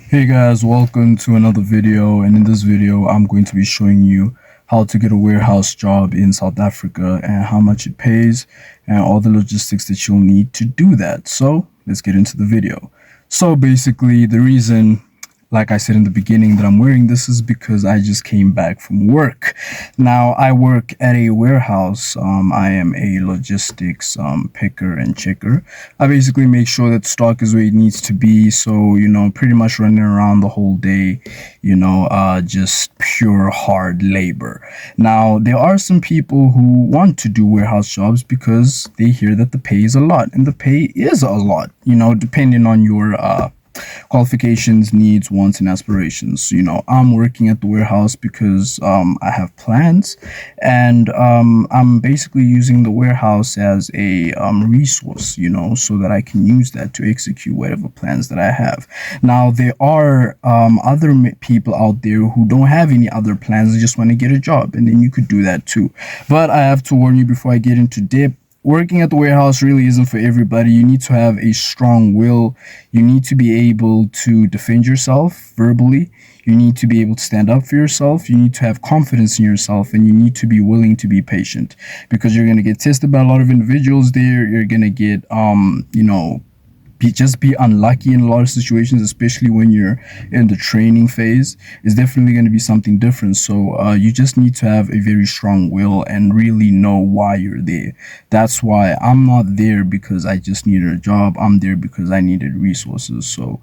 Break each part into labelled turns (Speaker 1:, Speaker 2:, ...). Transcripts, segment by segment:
Speaker 1: Hey guys, welcome to another video, and in this video I'm going to be showing you how to get a warehouse job in South Africa and how much it pays and all the logistics that you'll need to do that. So let's get into the video. So basically the reason, like I said in the beginning, that I'm wearing this is because I just came back from work. Now I work at a warehouse. I am a logistics picker and checker. I basically make sure that stock is where it needs to be. So, pretty much running around the whole day, just pure hard labor. Now, there are some people who want to do warehouse jobs because they hear that the pay is a lot, and the pay is a lot, depending on your qualifications, needs, wants, and aspirations. I'm working at the warehouse because I have plans, and I'm basically using the warehouse as a resource, so that I can use that to execute whatever plans that I have. Now, there are other people out there who don't have any other plans, they just want to get a job, and then you could do that too. But I have to warn you before I get into depth, working at the warehouse really isn't for everybody. You need to have a strong will. You need to be able to defend yourself verbally. You need to be able to stand up for yourself. You need to have confidence in yourself, and you need to be willing to be patient, because you're going to get tested by a lot of individuals there. You're going to get, be unlucky in a lot of situations, especially when you're in the training phase. It's definitely going to be something different. So you just need to have a very strong will and really know why you're there. That's why I'm not there because I just needed a job. I'm there because I needed resources. So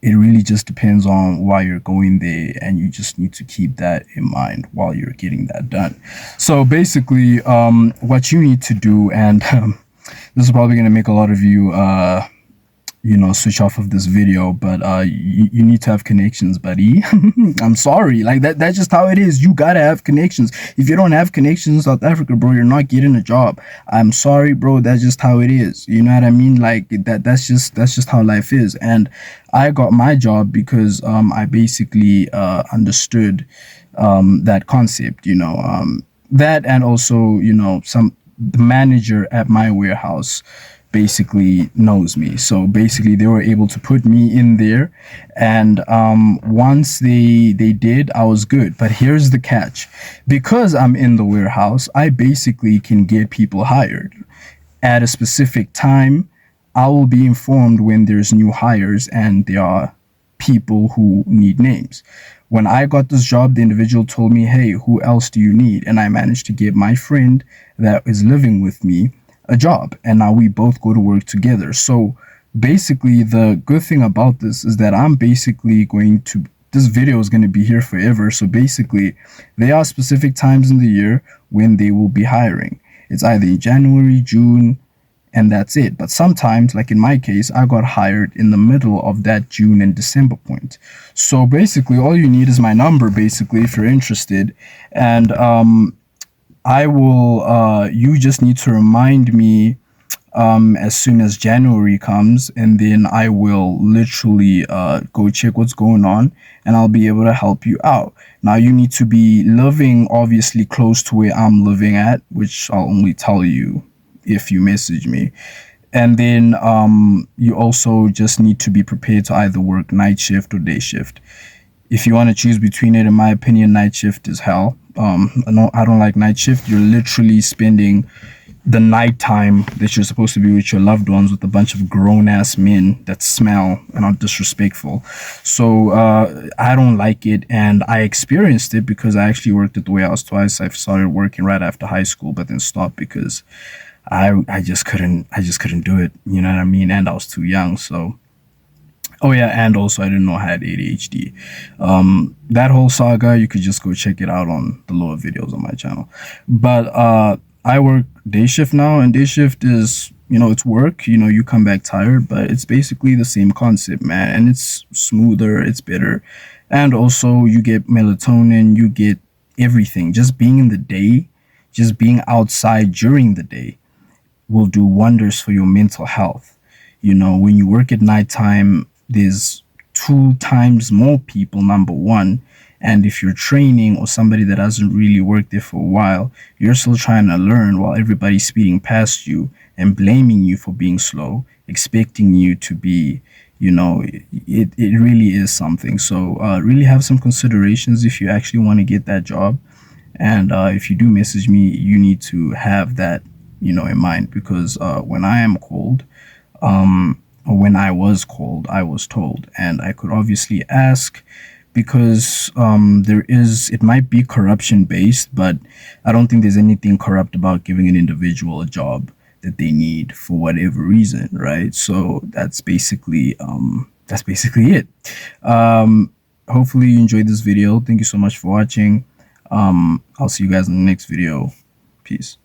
Speaker 1: it really just depends on why you're going there, and you just need to keep that in mind while you're getting that done. So basically, what you need to do, and this is probably going to make a lot of you switch off of this video, but you need to have connections, buddy. I'm sorry, like that's just how it is. You gotta have connections. If you don't have connections in South Africa, bro, you're not getting a job. I'm sorry, bro, that's just how it is. You know what I mean? Like that's just how life is. And I got my job because I basically understood that concept, that, and also the manager at my warehouse basically knows me. So basically they were able to put me in there, and once they did, I was good. But here's the catch: because I'm in the warehouse, I basically can get people hired at a specific time. I will be informed when there's new hires and there are people who need names. When I got this job, the individual told me, hey, who else do you need? And I managed to get my friend that is living with me a job, and now we both go to work together. So basically the good thing about this is that this video is going to be here forever. So basically there are specific times in the year when they will be hiring. It's either in January, June, and that's it. But sometimes, like in my case, I got hired in the middle of that June and December point. So basically all you need is my number, basically, if you're interested. And I will you just need to remind me as soon as January comes, and then I will literally go check what's going on, and I'll be able to help you out. Now, you need to be living obviously close to where I'm living at, which I'll only tell you if you message me. And then you also just need to be prepared to either work night shift or day shift. If you want to choose between it, in my opinion, night shift is hell. I don't like night shift. You're literally spending the nighttime that you're supposed to be with your loved ones with a bunch of grown-ass men that smell and are disrespectful. So I don't like it, and I experienced it because I actually worked at the warehouse twice. I started working right after high school, but then stopped because I just couldn't do it. You know what I mean? And I was too young. So, oh yeah, and also I didn't know I had ADHD. That whole saga, you could just go check it out on the lower videos on my channel. But I work day shift now, and day shift is, it's work. You come back tired, but it's basically the same concept, man. And it's smoother, it's better, and also you get melatonin, you get everything. Just being in the day, just being outside during the day will do wonders for your mental health. When you work at nighttime, there's 2 times more people, number one. And if you're training or somebody that hasn't really worked there for a while, you're still trying to learn while everybody's speeding past you and blaming you for being slow, expecting you to be, it really is something. So really have some considerations if you actually want to get that job. And if you do message me, you need to have that, in mind, because when I am called, when I was called, I was told, and I could obviously ask, because it might be corruption based, but I don't think there's anything corrupt about giving an individual a job that they need for whatever reason, right? So that's basically it. Hopefully you enjoyed this video. Thank you so much for watching. I'll see you guys in the next video. Peace.